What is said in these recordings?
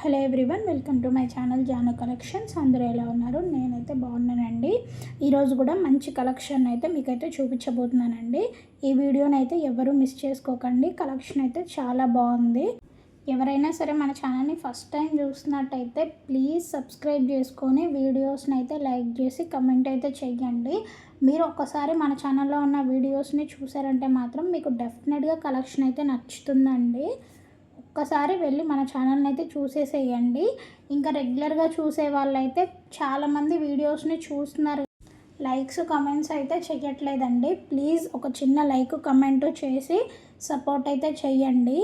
Hello everyone, welcome to my channel Jaanu collections. అందరూ ఎలా ఉన్నారు? నేనైతే బాగున్నానండి. ఈరోజు కూడా మంచి కలెక్షన్ అయితే మీకైతే చూపించబోతున్నానండి. ఈ వీడియోని అయితే ఎవరు మిస్ చేసుకోకండి. కలెక్షన్ అయితే చాలా బాగుంది. ఎవరైనా సరే మన ఛానల్ని ఫస్ట్ టైం చూస్తున్నట్టయితే ప్లీజ్ సబ్స్క్రైబ్ చేసుకొని వీడియోస్ని అయితే లైక్ చేసి కమెంట్ అయితే చేయండి. మీరు ఒక్కసారి మన ఛానల్లో ఉన్న వీడియోస్ని చూసారంటే మాత్రం మీకు డెఫినెట్గా కలెక్షన్ అయితే నచ్చుతుందండి. ఒక్కసారి వెళ్ళి మన ఛానల్ని అయితే చూసేసేయండి. ఇంకా రెగ్యులర్గా చూసే వాళ్ళైతే చాలామంది వీడియోస్ని చూస్తున్నారు, లైక్స్ కమెంట్స్ అయితే చెయ్యట్లేదండి. ప్లీజ్ ఒక చిన్న లైక్ కమెంట్ చేసి సపోర్ట్ అయితే చెయ్యండి.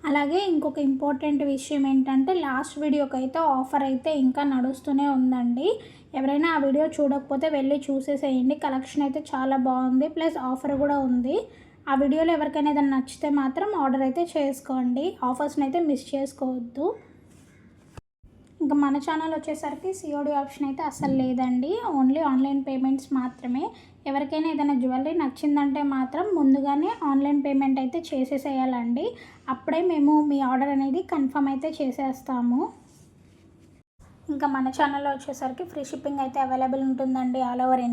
అలాగే ఇంకొక ఇంపార్టెంట్ విషయం ఏంటంటే లాస్ట్ వీడియోకి అయితే ఆఫర్ అయితే ఇంకా నడుస్తూనే ఉందండి. ఎవరైనా ఆ వీడియో చూడకపోతే వెళ్ళి చూసేసేయండి. కలెక్షన్ అయితే చాలా బాగుంది, ప్లస్ ఆఫర్ కూడా ఉంది. ఆ వీడియోలో ఎవరికైనా ఏదైనా నచ్చితే మాత్రం ఆర్డర్ అయితే చేసుకోండి. ఆఫర్స్ని అయితే మిస్ చేసుకోవద్దు. ఇంకా మన ఛానల్ వచ్చేసరికి సిఓడి ఆప్షన్ అయితే అస్సలు లేదండి. ఓన్లీ ఆన్లైన్ పేమెంట్స్ మాత్రమే. ఎవరికైనా ఏదైనా జ్యువెలరీ నచ్చిందంటే మాత్రం ముందుగానే ఆన్లైన్ పేమెంట్ అయితే చేసేసేయాలండి. అప్పుడే మేము మీ ఆర్డర్ అనేది కన్ఫర్మ్ అయితే చేసేస్తాము. ఇంకా మన ఛానల్లో వచ్చేసరికి ఫ్రీ షిప్పింగ్ అయితే అవైలబుల్ ఉంటుందండి ఆల్ ఓవర్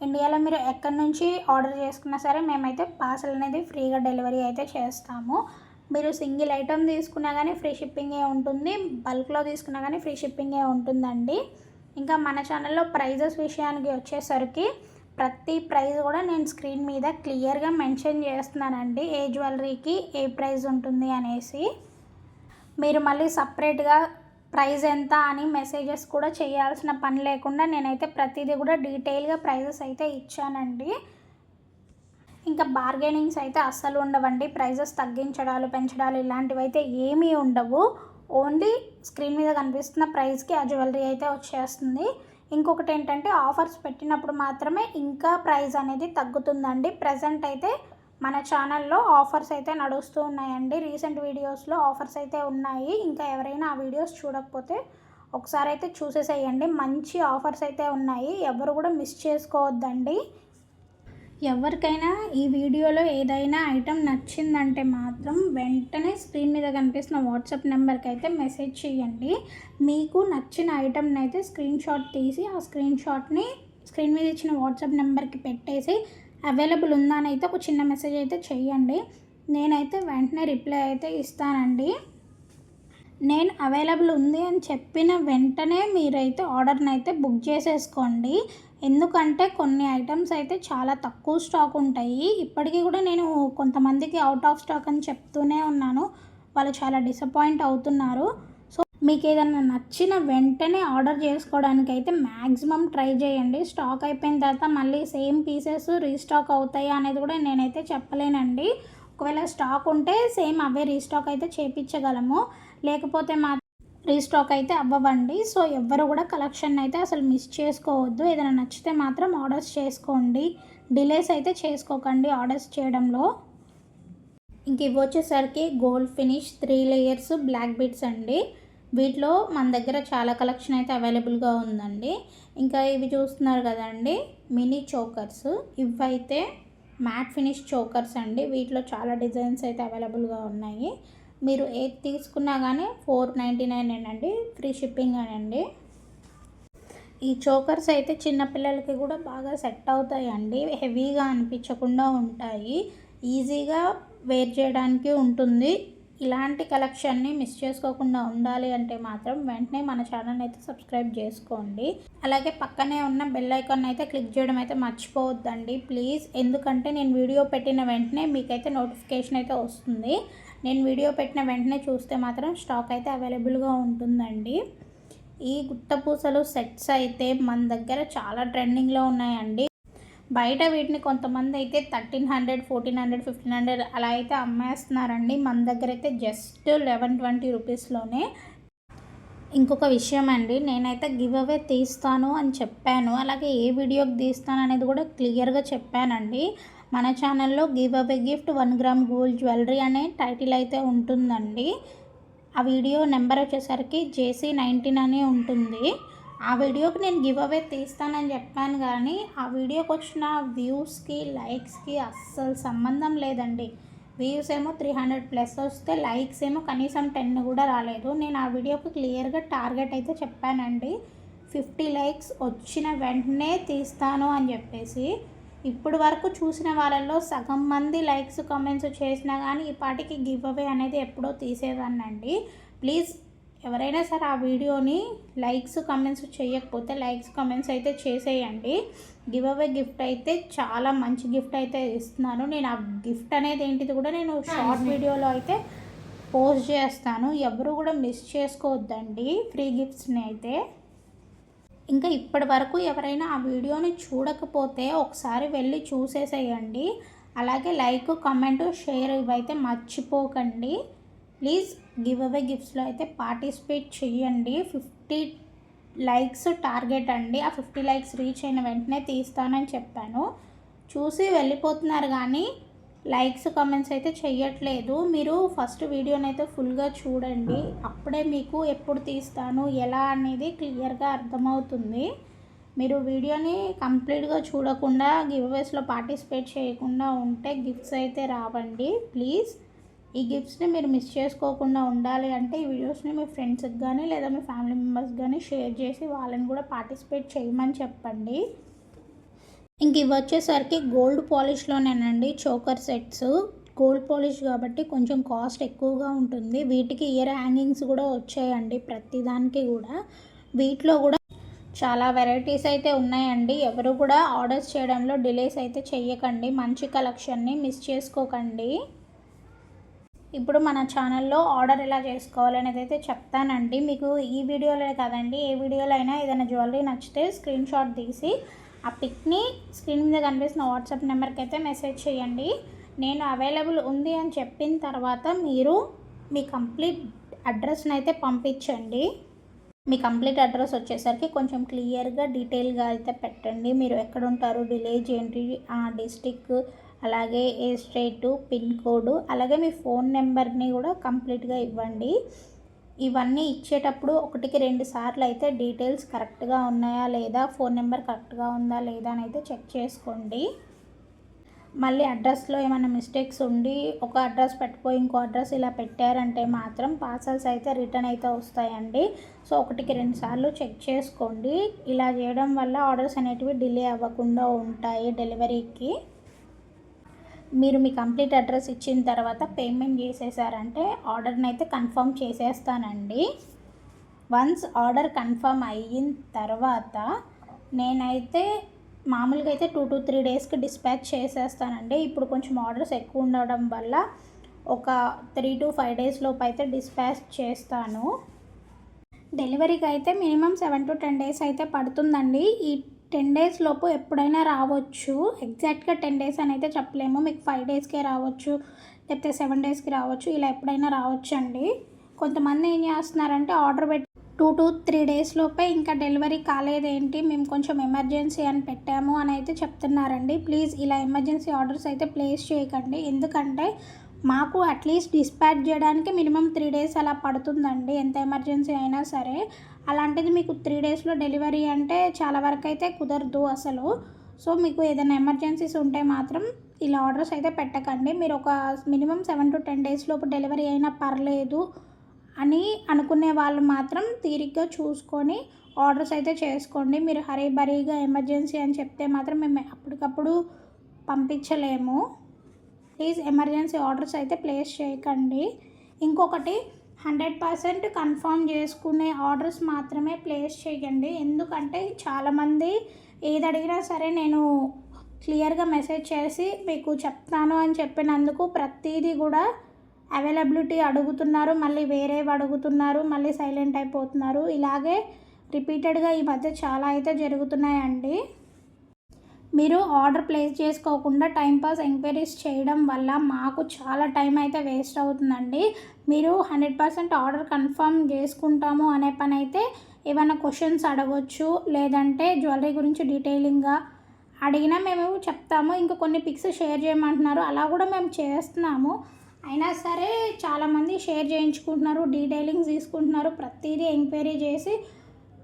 ఇండియాలో మీరు ఎక్కడి నుంచి ఆర్డర్ చేసుకున్నా సరే మేమైతే పార్సల్ అనేది ఫ్రీగా డెలివరీ అయితే చేస్తాము. మీరు సింగిల్ ఐటమ్ తీసుకున్నా కానీ ఫ్రీ షిప్పింగే ఉంటుంది, బల్క్లో తీసుకున్నా కానీ ఫ్రీ షిప్పింగే ఉంటుందండి. ఇంకా మన ఛానల్లో ప్రైజెస్ విషయానికి వచ్చేసరికి ప్రతి ప్రైస్ కూడా నేను స్క్రీన్ మీద క్లియర్గా మెన్షన్ చేస్తున్నానండి. ఏ జ్యువెలరీకి ఏ ప్రైస్ ఉంటుంది అనేసి. మీరు మళ్ళీ సపరేట్గా ప్రైస్ ఎంత అని మెసేజెస్ కూడా చేయాల్సిన పని లేకుండా నేనైతే ప్రతిదీ కూడా డీటెయిల్గా ప్రైజెస్ అయితే ఇచ్చానండి. ఇంకా బార్గెనింగ్స్ అయితే అస్సలు ఉండవండి. ప్రైజెస్ తగ్గించడాలు పెంచడాలు ఇలాంటివి అయితే ఏమీ ఉండవు. ఓన్లీ స్క్రీన్ మీద కనిపిస్తున్న ప్రైస్కి ఆ జ్యువెలరీ అయితే వచ్చేస్తుంది. ఇంకొకటి ఏంటంటే ఆఫర్స్ పెట్టినప్పుడు మాత్రమే ఇంకా ప్రైస్ అనేది తగ్గుతుందండి. ప్రజెంట్ అయితే మన ఛానల్లో ఆఫర్స్ అయితే నడుస్తూ ఉన్నాయండి. రీసెంట్ వీడియోస్లో ఆఫర్స్ అయితే ఉన్నాయి. ఇంకా ఎవరైనా ఆ వీడియోస్ చూడకపోతే ఒకసారి అయితే చూసేసేయండి. మంచి ఆఫర్స్ అయితే ఉన్నాయి, ఎవరు కూడా మిస్ చేసుకోవద్దండి. ఎవరికైనా ఈ వీడియోలో ఏదైనా ఐటెం నచ్చిందంటే మాత్రం వెంటనే స్క్రీన్ మీద కనిపిస్తున్న వాట్సాప్ నెంబర్కి అయితే మెసేజ్ చేయండి. మీకు నచ్చిన ఐటెంని అయితే స్క్రీన్ షాట్ తీసి ఆ స్క్రీన్ షాట్ని స్క్రీన్ మీద ఇచ్చిన వాట్సాప్ నెంబర్కి పెట్టేసి అవైలబుల్ ఉందా అని అయితే ఒక చిన్న మెసేజ్ అయితే చేయండి. నేనైతే వెంటనే రిప్లై అయితే ఇస్తానండి. నేను అవైలబుల్ ఉంది అని చెప్పిన వెంటనే మీరైతే ఆర్డర్ని అయితే బుక్ చేసేసుకోండి. ఎందుకంటే కొన్ని ఐటమ్స్ అయితే చాలా తక్కువ స్టాక్ ఉంటాయి. ఇప్పటికీ కూడా నేను కొంతమందికి అవుట్ ఆఫ్ స్టాక్ అని చెప్తూనే ఉన్నాను. వాళ్ళు చాలా డిసప్పాయింట్ అవుతున్నారు. సో మీకు ఏదైనా నచ్చిన వెంటనే ఆర్డర్ చేసుకోవడానికి అయితే మ్యాక్సిమం ట్రై చేయండి. స్టాక్ అయిపోయిన తర్వాత మళ్ళీ సేమ్ పీసెస్ రీస్టాక్ అవుతాయి అనేది కూడా నేనైతే చెప్పలేనండి. ఒకవేళ స్టాక్ ఉంటే సేమ్ అవే రీస్టాక్ అయితే చేయించగలము, లేకపోతే మాత్రం రీస్టాక్ అయితే అవ్వవండి. సో ఎవ్వరు కూడా కలెక్షన్ అయితే అసలు మిస్ చేసుకోవద్దు. ఏదైనా నచ్చితే మాత్రం ఆర్డర్స్ చేసుకోండి. డిలేస్ అయితే చేసుకోకండి ఆర్డర్స్ చేయడంలో. ఇంక ఇవి వచ్చేసరికి gold finish 3 layers black beads అండి. వీటిలో మన దగ్గర చాలా కలెక్షన్ అయితే అవైలబుల్గా ఉందండి. ఇంకా ఇవి చూస్తున్నారు కదండి, మినీ చోకర్స్. ఇవైతే మ్యాట్ ఫినిష్ చోకర్స్ అండి. వీటిలో చాలా డిజైన్స్ అయితే అవైలబుల్గా ఉన్నాయి. మీరు ఏది తీసుకున్నా కానీ 499 అండి, ఫ్రీ షిప్పింగ్ అనండి. ఈ చోకర్స్ అయితే చిన్నపిల్లలకి కూడా బాగా సెట్ అవుతాయండి. హెవీగా అనిపించకుండా ఉంటాయి, ఈజీగా వేర్ చేయడానికి ఉంటుంది. ఇలాంటి కలెక్షన్ని మిస్ చేసుకోకుండా ఉండాలి అంటే మాత్రం వెంటనే మన ఛానల్ అయితే సబ్స్క్రైబ్ చేసుకోండి. అలాగే పక్కనే ఉన్న బెల్ ఐకాన్ అయితే క్లిక్ చేయడం అయితే మర్చిపోవద్దండి ప్లీజ్. ఎందుకంటే నేను వీడియో పెట్టిన వెంటనే మీకైతే నోటిఫికేషన్ అయితే వస్తుంది. నేను వీడియో పెట్టిన వెంటనే చూస్తే మాత్రం స్టాక్ అయితే అవైలబుల్గా ఉంటుందండి. ఈ గుట్టపూసలు సెట్స్ అయితే మన దగ్గర చాలా ట్రెండింగ్లో ఉన్నాయండి. బయట వీటిని కొంతమంది అయితే 1300, 1400, 1500 అలా అయితే అమ్మేస్తున్నారండి. మన దగ్గర అయితే జస్ట్ 1120 రూపీస్లోనే. ఇంకొక విషయం అండి, నేనైతే గివ్ అవే తీస్తాను అని చెప్పాను. అలాగే ఏ వీడియోకి తీస్తాను అనేది కూడా క్లియర్గా చెప్పానండి. మన ఛానల్లో give away gift 1 gram gold jewellery అనే టైటిల్ అయితే ఉంటుందండి. ఆ వీడియో నెంబర్ వచ్చేసరికి JC19 అని ఉంటుంది. ఆ వీడియోకి నేను గివ్ అవే తీస్తానని చెప్పాను, కానీ ఆ వీడియోకి వచ్చిన వ్యూస్కి లైక్స్కి అస్సలు సంబంధం లేదండి. వ్యూస్ ఏమో 300+ వస్తే లైక్స్ ఏమో కనీసం 10 కూడా రాలేదు. నేను ఆ వీడియోకి క్లియర్గా టార్గెట్ అయితే చెప్పానండి, 50 లైక్స్ వచ్చిన వెంటనే తీస్తాను అని చెప్పేసి. ఇప్పుడు వరకు చూసిన వాళ్ళల్లో సగం మంది లైక్స్ కామెంట్స్ చేసినా కానీ ఈ పాటికి గివ్ అవే అనేది ఎప్పుడో తీసేదాన్నండి. ప్లీజ్ ఎవరైనా సరే ఆ వీడియోని లైక్స్ కామెంట్స్ చేయకపోతే లైక్స్ కామెంట్స్ అయితే చేసేయండి. గివ్ అవే గిఫ్ట్ అయితే చాలా మంచి గిఫ్ట్ అయితే ఇస్తున్నాను. నేను ఆ గిఫ్ట్ అనేది ఏంటిది కూడా నేను షార్ట్ వీడియోలో అయితే పోస్ట్ చేస్తాను. ఎవరు కూడా మిస్ చేసుకోవద్దండి ఫ్రీ గిఫ్ట్స్ని అయితే. ఇంకా ఇప్పటి వరకు ఎవరైనా ఆ వీడియోని చూడకపోతే ఒకసారి వెళ్ళి చూసేసేయండి. అలాగే లైక్, కామెంట్, షేర్ ఇవైతే మర్చిపోకండి. ప్లీజ్ గివ్ అవే గిఫ్ట్స్లో అయితే పార్టిసిపేట్ చేయండి. 50 లైక్స్ టార్గెట్ అండి. ఆ 50 లైక్స్ రీచ్ అయిన వెంటనే తీస్తానని చెప్పాను. చూసి వెళ్ళిపోతున్నారు కానీ లైక్స్ కామెంట్స్ అయితే చెయ్యట్లేదు. మీరు ఫస్ట్ వీడియోని అయితే ఫుల్గా చూడండి, అప్పుడే మీకు ఎప్పుడు తీస్తాను ఎలా అనేది క్లియర్గా అర్థమవుతుంది. మీరు వీడియోని కంప్లీట్గా చూడకుండా గివ్ అవేస్లో పార్టిసిపేట్ చేయకుండా ఉంటే గిఫ్ట్స్ అయితే రావండి. ప్లీజ్ ఈ గిఫ్ట్స్ని మీరు మిస్ చేసుకోకుండా ఉండాలి అంటే ఈ వీడియోస్ని మీ ఫ్రెండ్స్కి కానీ లేదా మీ ఫ్యామిలీ మెంబర్స్ కానీ షేర్ చేసి వాళ్ళని కూడా పార్టిసిపేట్ చేయమని చెప్పండి. ఇంక ఇవి వచ్చేసరికి గోల్డ్ పాలిష్లోనేనండి చోకర్ సెట్స్. గోల్డ్ పాలిష్ కాబట్టి కొంచెం కాస్ట్ ఎక్కువగా ఉంటుంది. వీటికి ఇయర్ హ్యాంగింగ్స్ కూడా వచ్చాయండి ప్రతిదానికి కూడా. వీటిలో కూడా చాలా వెరైటీస్ అయితే ఉన్నాయండి. ఎవరు కూడా ఆర్డర్స్ చేయడంలో డిలేస్ అయితే చెయ్యకండి. మంచి కలెక్షన్ని మిస్ చేసుకోకండి. ఇప్పుడు మన ఛానల్లో ఆర్డర్ ఎలా చేసుకోవాలి అనేది అయితే చెప్తానండి. మీకు ఈ వీడియోలో కాదండి, ఏ వీడియోలో అయినా ఏదైనా జ్యువెలరీ నచ్చితే స్క్రీన్ షాట్ తీసి ఆ పిక్ని స్క్రీన్ మీద కనిపిస్తున్న వాట్సాప్ నెంబర్కి అయితే మెసేజ్ చేయండి. నేను అవైలబుల్ ఉంది అని చెప్పిన తర్వాత మీరు మీ కంప్లీట్ అడ్రస్ని అయితే పంపించండి. మీ కంప్లీట్ అడ్రస్ వచ్చేసరికి కొంచెం క్లియర్గా డీటెయిల్గా అయితే పెట్టండి. మీరు ఎక్కడ ఉంటారు, విలేజ్ ఏంటి, డిస్టిక్, అలాగే ఏ స్టేటు, పిన్ కోడ్, అలాగే మీ ఫోన్ నెంబర్ని కూడా కంప్లీట్గా ఇవ్వండి. ఇవన్నీ ఇచ్చేటప్పుడు 1కి 2 సార్లు అయితే డీటెయిల్స్ కరెక్ట్గా ఉన్నాయా లేదా, ఫోన్ నెంబర్ కరెక్ట్గా ఉందా లేదా అని అయితే చెక్ చేసుకోండి. మళ్ళీ అడ్రస్లో ఏమైనా మిస్టేక్స్ ఉండి ఒక అడ్రస్ పెట్టిపోయి ఇంకో అడ్రస్ ఇలా పెట్టారంటే మాత్రం పార్సల్స్ అయితే రిటర్న్ అయితే వస్తాయండి. సో 1కి 2 సార్లు చెక్ చేసుకోండి. ఇలా చేయడం వల్ల ఆర్డర్స్ అనేటివి డిలే అవ్వకుండా ఉంటాయి డెలివరీకి. మీరు మీ కంప్లీట్ అడ్రస్ ఇచ్చిన తర్వాత పేమెంట్ చేసేసారంటే ఆర్డర్ని అయితే కన్ఫర్మ్ చేసేస్తానండి. వన్స్ ఆర్డర్ కన్ఫర్మ్ అయిన తర్వాత నేనైతే మామూలుగా అయితే 2 to 3 డేస్కి డిస్పాచ్ చేసేస్తానండి. ఇప్పుడు కొంచెం ఆర్డర్స్ ఎక్కువ ఉండడం వల్ల ఒక 3 to 5 డేస్ లోపు అయితే డిస్పాచ్ చేస్తాను. డెలివరీకి అయితే మినిమం 7 to 10 డేస్ అయితే పడుతుందండి. ఈ 10 డేస్ లోపు ఎప్పుడైనా రావచ్చు. ఎగ్జాక్ట్గా 10 డేస్ అని అయితే చెప్పలేము. మీకు 5 డేస్కే రావచ్చు, లేకపోతే 7 డేస్కి రావచ్చు, ఇలా ఎప్పుడైనా రావచ్చు అండి. కొంతమంది ఏం చేస్తున్నారంటే ఆర్డర్ పెట్టి 2 to 3 డేస్ లోపే ఇంకా డెలివరీ కాలేదేంటి, మేము కొంచెం ఎమర్జెన్సీ అని పెట్టాము అని అయితే చెప్తున్నారండి. ప్లీజ్ ఇలా ఎమర్జెన్సీ ఆర్డర్స్ అయితే ప్లేస్ చేయకండి. ఎందుకంటే మాకు అట్లీస్ట్ డిస్పాచ్ చేయడానికి మినిమం 3 డేస్ అలా పడుతుందండి, ఎంత ఎమర్జెన్సీ అయినా సరే. అలాంటిది మీకు 3 డేస్లో డెలివరీ అంటే చాలా వరకు అయితే కుదరదు అసలు. సో మీకు ఏదైనా ఎమర్జెన్సీస్ ఉంటే మాత్రం ఇలా ఆర్డర్స్ అయితే పెట్టకండి. మీరు ఒక మినిమం 7 to 10 డేస్ లోపు డెలివరీ అయినా పర్లేదు అని అనుకునే వాళ్ళు మాత్రం తీరిగ్గా చూసుకొని ఆర్డర్స్ అయితే చేసుకోండి. మీరు హరీబరీగా ఎమర్జెన్సీ అని చెప్తే మాత్రం మేము అప్పటికప్పుడు పంపించలేము. ప్లీజ్ ఎమర్జెన్సీ ఆర్డర్స్ అయితే ప్లేస్ చేయకండి. ఇంకొకటి 100% కన్ఫర్మ్ చేసుకునే ఆర్డర్స్ మాత్రమే ప్లేస్ చేయండి. ఎందుకంటే చాలామంది ఏది అడిగినా సరే నేను క్లియర్గా మెసేజ్ చేసి మీకు చెప్తాను అని చెప్పినందుకు ప్రతిదీ కూడా అవైలబిలిటీ అడుగుతున్నారు, మళ్ళీ వేరేవి అడుగుతున్నారు, మళ్ళీ సైలెంట్ అయిపోతున్నారు. ఇలాగే రిపీటెడ్గా ఈ మధ్య చాలా అయితే జరుగుతున్నాయండి. మీరు ఆర్డర్ ప్లేస్ చేసుకోకుండా టైంపాస్ ఎంక్వైరీస్ చేయడం వల్ల మాకు చాలా టైం అయితే వేస్ట్ అవుతుందండి. మీరు 100% ఆర్డర్ కన్ఫర్మ్ చేసుకుంటాము అనే పని అయితే ఏమైనా క్వశ్చన్స్ అడగొచ్చు, లేదంటే జ్యువెలరీ గురించి డీటెయిలింగ్గా అడిగినా మేము చెప్తాము. ఇంకా కొన్ని పిక్స్ షేర్ చేయమంటున్నారు, అలా కూడా మేము చేస్తున్నాము. అయినా సరే చాలామంది షేర్ చేయించుకుంటున్నారు, డీటెయిలింగ్స్ తీసుకుంటున్నారు, ప్రతిదీ ఎంక్వైరీ చేసి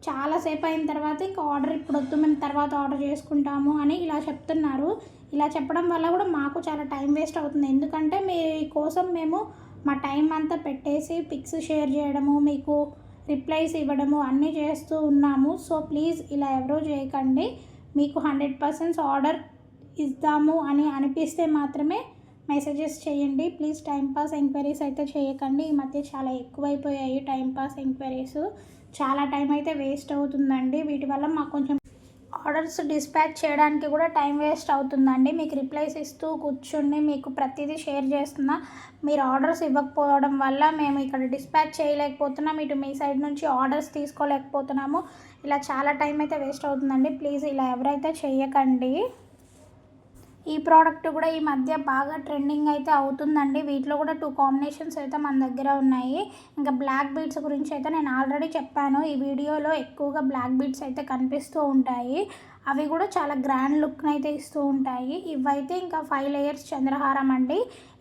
చాలాసేపు అయిన తర్వాత ఇంకా ఆర్డర్ ఇప్పుడు వద్దు, మేము తర్వాత ఆర్డర్ చేసుకుంటాము అని ఇలా చెప్తున్నారు. ఇలా చెప్పడం వల్ల కూడా మాకు చాలా టైం వేస్ట్ అవుతుంది. ఎందుకంటే మీ కోసం మేము మా టైం అంతా పెట్టేసి పిక్స్ షేర్ చేయడము, మీకు రిప్లైస్ ఇవ్వడము అన్నీ చేస్తూ ఉన్నాము. సో ప్లీజ్ ఇలా ఎవరూ చేయకండి. మీకు 100% ఆర్డర్ ఇద్దాము అని అనిపిస్తే మాత్రమే మెసేజెస్ చేయండి. ప్లీజ్ టైంపాస్ ఎంక్వైరీస్ అయితే చేయకండి. ఈ మధ్య చాలా ఎక్కువైపోయాయి టైంపాస్ ఎంక్వైరీస్. చాలా టైం అయితే వేస్ట్ అవుతుందండి. వీటి వల్ల మాకు కొంచెం ఆర్డర్స్ డిస్పాచ్ చేయడానికి కూడా టైం వేస్ట్ అవుతుందండి. మీకు రిప్లైస్ ఇస్తూ కూర్చుని మీకు ప్రతిదీ షేర్ చేస్తున్నా, మీరు ఆర్డర్స్ ఇవ్వకపోవడం వల్ల మేము ఇక్కడ డిస్పాచ్ చేయలేకపోతున్నాం, ఇటు మీ సైడ్ నుంచి ఆర్డర్స్ తీసుకోలేకపోతున్నాము. ఇలా చాలా టైం అయితే వేస్ట్ అవుతుందండి. ప్లీజ్ ఇలా ఎవరైతే చేయకండి. ఈ ప్రోడక్ట్ కూడా ఈ మధ్య బాగా ట్రెండింగ్ అయితే అవుతుందండి. వీటిలో కూడా 2 కాంబినేషన్స్ అయితే మన దగ్గర ఉన్నాయి. ఇంకా బ్లాక్ బీడ్స్ గురించి అయితే నేను ఆల్రెడీ చెప్పాను. ఈ వీడియోలో ఎక్కువగా బ్లాక్ బీడ్స్ అయితే కనిపిస్తూ ఉంటాయి. అవి కూడా చాలా గ్రాండ్ లుక్ని అయితే ఇస్తూ ఉంటాయి. ఇవైతే ఇంకా 5 లేయర్స్ చంద్రహారం అండి.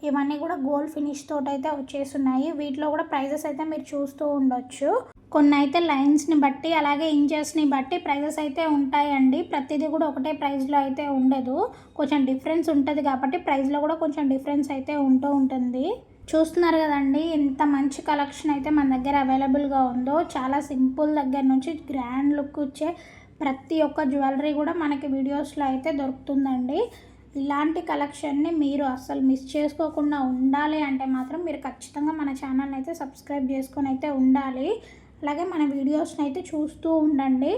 ఇవన్నీ కూడా గోల్డ్ ఫినిష్ తోటి అయితే వచ్చేస్తున్నాయి. వీటిలో కూడా ప్రైజెస్ అయితే మీరు చూస్తూ ఉండొచ్చు. కొన్ని అయితే లైన్స్ని బట్టి అలాగే ఇంచెస్ని బట్టి ప్రైజెస్ అయితే ఉంటాయండి. ప్రతిదీ కూడా ఒకటే ప్రైస్లో అయితే ఉండదు, కొంచెం డిఫరెన్స్ ఉంటుంది. కాబట్టి ప్రైస్లో కూడా కొంచెం డిఫరెన్స్ అయితే ఉంటుంది. చూస్తున్నారు కదండి ఎంత మంచి కలెక్షన్ అయితే మన దగ్గర అవైలబుల్గా ఉందో. చాలా సింపుల్ దగ్గర నుంచి గ్రాండ్ లుక్ వచ్చే ప్రతి ఒక్క జ్యువెలరీ కూడా మనకి వీడియోస్లో అయితే దొరుకుతుందండి. ఇలాంటి కలెక్షన్ని మీరు అస్సలు మిస్ చేసుకోకుండా ఉండాలి అంటే మాత్రం మీరు ఖచ్చితంగా మన ఛానల్ని అయితే సబ్స్క్రైబ్ చేసుకొని అయితే ఉండాలి. అలాగే మన వీడియోస్ని అయితే చూస్తూ ఉండండి.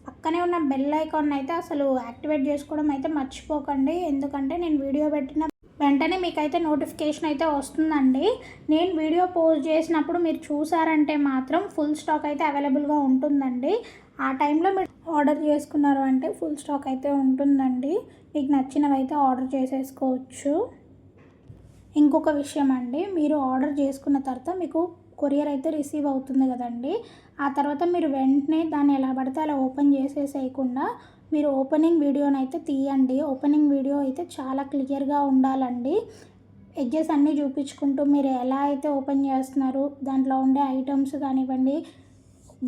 పక్కనే ఉన్న బెల్ ఐకాన్ అయితే అసలు యాక్టివేట్ చేసుకోవడం అయితే మర్చిపోకండి. ఎందుకంటే నేను వీడియో పెట్టిన వెంటనే మీకైతే నోటిఫికేషన్ అయితే వస్తుందండి. నేను వీడియో పోస్ట్ చేసినప్పుడు మీరు చూసారంటే మాత్రం ఫుల్ స్టాక్ అయితే అవైలబుల్గా ఉంటుందండి. ఆ టైంలో మీరు ఆర్డర్ చేసుకున్నారు అంటే ఫుల్ స్టాక్ అయితే ఉంటుందండి. మీకు నచ్చినవి అయితే ఆర్డర్ చేసేసుకోవచ్చు. ఇంకొక విషయం అండి, మీరు ఆర్డర్ చేసుకున్న తర్వాత మీకు కొరియర్ అయితే రిసీవ్ అవుతుంది కదండి. ఆ తర్వాత మీరు వెంటనే దాన్ని ఎలా పడితే అలా ఓపెన్ చేసేసేయకుండా మీరు ఓపెనింగ్ వీడియోని అయితే తీయండి. ఓపెనింగ్ వీడియో అయితే చాలా క్లియర్గా ఉండాలండి. ఎడ్జెస్ అన్నీ చూపించుకుంటూ మీరు ఎలా అయితే ఓపెన్ చేస్తున్నారు, దాంట్లో ఉండే ఐటమ్స్ కానివ్వండి,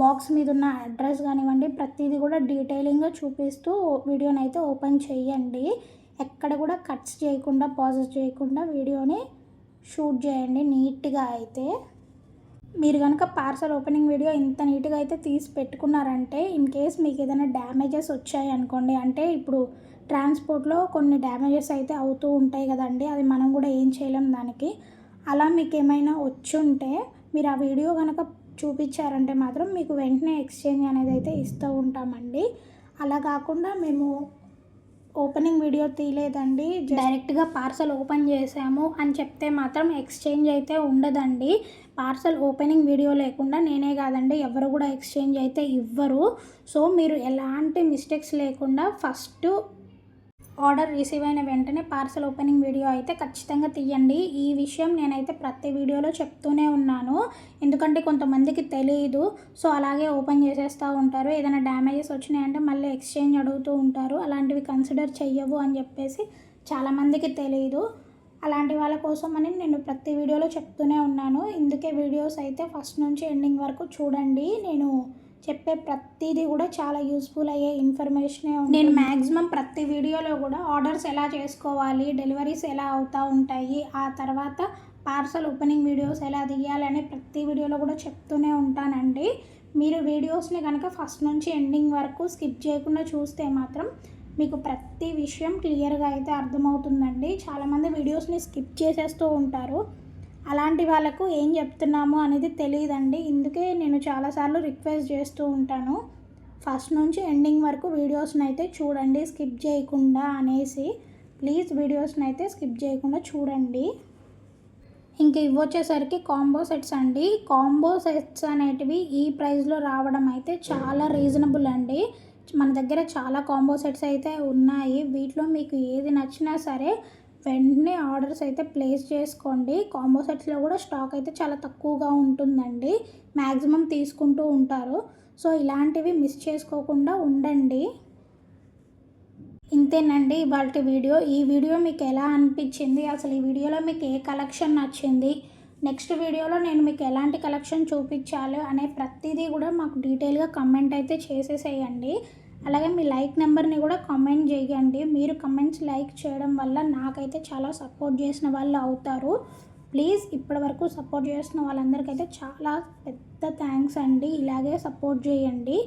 బాక్స్ మీద ఉన్న అడ్రస్ కానివ్వండి, ప్రతిదీ కూడా డీటెయిలింగ్గా చూపిస్తూ వీడియోని అయితే ఓపెన్ చేయండి. ఎక్కడ కూడా కట్స్ చేయకుండా పాజెస్ చేయకుండా వీడియోని షూట్ చేయండి నీట్గా. అయితే మీరు కనుక పార్సల్ ఓపెనింగ్ వీడియో ఇంత నీట్గా అయితే తీసి పెట్టుకున్నారంటే ఇన్ కేస్ మీకు ఏదైనా డ్యామేజెస్ వచ్చాయి అనుకోండి, అంటే ఇప్పుడు ట్రాన్స్పోర్ట్లో కొన్ని డ్యామేజెస్ అయితే అవుతూ ఉంటాయి కదండి, అది మనం కూడా ఏం చేయలేం దానికి. అలా మీకు ఏమైనా వచ్చి ఉంటే మీరు ఆ వీడియో కనుక చూపించారంటే మాత్రం మీకు వెంటనే ఎక్స్చేంజ్ అనేది అయితే ఇస్తూ ఉంటామండి. అలా కాకుండా మేము ఓపెనింగ్ వీడియో తీయలేదండి, డైరెక్ట్గా పార్సల్ ఓపెన్ చేసాము అని చెప్తే మాత్రం ఎక్స్చేంజ్ అయితే ఉండదండి. పార్సల్ ఓపెనింగ్ వీడియో లేకుండా నేనే కాదండి ఎవరు కూడా ఎక్స్చేంజ్ అయితే ఇవ్వరు. సో మీరు ఎలాంటి మిస్టేక్స్ లేకుండా ఫస్ట్ ఆర్డర్ రిసీవ్ అయిన వెంటనే పార్సల్ ఓపెనింగ్ వీడియో అయితే ఖచ్చితంగా తీయండి. ఈ విషయం నేనైతే ప్రతి వీడియోలో చెప్తూనే ఉన్నాను, ఎందుకంటే కొంతమందికి తెలియదు. సో అలాగే ఓపెన్ చేసేస్తూ ఉంటారు. ఏదైనా డ్యామేజెస్ వచ్చినాయంటే మళ్ళీ ఎక్స్చేంజ్ అడుగుతూ ఉంటారు. అలాంటివి కన్సిడర్ చెయ్యవు అని చెప్పేసి చాలామందికి తెలియదు. అలాంటి వాళ్ళ కోసం అని నేను ప్రతి వీడియోలో చెప్తూనే ఉన్నాను. ఇందుకే వీడియోస్ అయితే ఫస్ట్ నుంచి ఎండింగ్ వరకు చూడండి. నేను చెప్పే ప్రతిదీ కూడా చాలా యూస్ఫుల్ అయ్యే ఇన్ఫర్మేషనే ఉంది. నేను మ్యాక్సిమం ప్రతి వీడియోలో కూడా ఆర్డర్స్ ఎలా చేసుకోవాలి, డెలివరీస్ ఎలా అవుతూ ఉంటాయి, ఆ తర్వాత పార్సల్ ఓపెనింగ్ వీడియోస్ ఎలా తీయాలని ప్రతి వీడియోలో కూడా చెప్తూనే ఉంటానండి. మీరు వీడియోస్ని కనుక ఫస్ట్ నుంచి ఎండింగ్ వరకు స్కిప్ చేయకుండా చూస్తే మాత్రం మీకు ప్రతి విషయం క్లియర్గా అయితే అర్థమవుతుందండి. చాలామంది వీడియోస్ని స్కిప్ చేసేస్తూ ఉంటారు. అలాంటి వాళ్ళకు ఏం చెప్తున్నాము అనేది తెలియదండి. ఇందుకే నేను చాలాసార్లు రిక్వెస్ట్ చేస్తూ ఉంటాను, ఫస్ట్ నుంచి ఎండింగ్ వరకు వీడియోస్ని అయితే చూడండి స్కిప్ చేయకుండా అనేసి. ప్లీజ్ వీడియోస్ని అయితే స్కిప్ చేయకుండా చూడండి. ఇంక ఇవి వచ్చేసరికి కాంబో సెట్స్ అండి. కాంబో సెట్స్ అనేటివి ఈ ప్రైస్లో రావడం అయితే చాలా రీజనబుల్ అండి. మన దగ్గర చాలా కాంబో సెట్స్ అయితే ఉన్నాయి. వీటిలో మీకు ఏది నచ్చినా సరే వెంటనే ఆర్డర్స్ అయితే ప్లేస్ చేసుకోండి. కాంబో సెట్స్లో కూడా స్టాక్ అయితే చాలా తక్కువగా ఉంటుందండి, మ్యాక్సిమం తీసుకుంటూ ఉంటారు. సో ఇలాంటివి మిస్ చేసుకోకుండా ఉండండి. ఇంతేనండి ఇవాళ వీడియో. ఈ వీడియో మీకు ఎలా అనిపించింది, అసలు ఈ వీడియోలో మీకు ఏ కలెక్షన్ నచ్చింది, నెక్స్ట్ వీడియోలో నేను మీకు ఎలాంటి కలెక్షన్ చూపించాలి అనే ప్రతిదీ కూడా మాకు డీటెయిల్గా కమెంట్ అయితే చేసేసేయండి. అలాగే మీ లైక్ నెంబర్ని కూడా కామెంట్ చేయండి. మీరు కమెంట్స్ లైక్ చేయడం వల్ల నాకైతే చాలా సపోర్ట్ చేసిన వాళ్ళు అవుతారు. ప్లీజ్ ఇప్పటివరకు సపోర్ట్ చేస్తున్న వాళ్ళందరికైతే చాలా పెద్ద థ్యాంక్స్ అండి. ఇలాగే సపోర్ట్ చేయండి.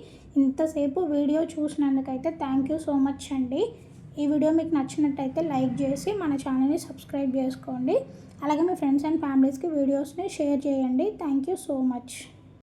ఇంతసేపు వీడియో చూసినందుకైతే థ్యాంక్ యూ సో మచ్ అండి. ఈ వీడియో మీకు నచ్చినట్టయితే లైక్ చేసి మన ఛానల్ని సబ్స్క్రైబ్ చేసుకోండి. అలాగే మీ ఫ్రెండ్స్ అండ్ ఫ్యామిలీస్కి వీడియోస్ని షేర్ చేయండి. Thank you so much.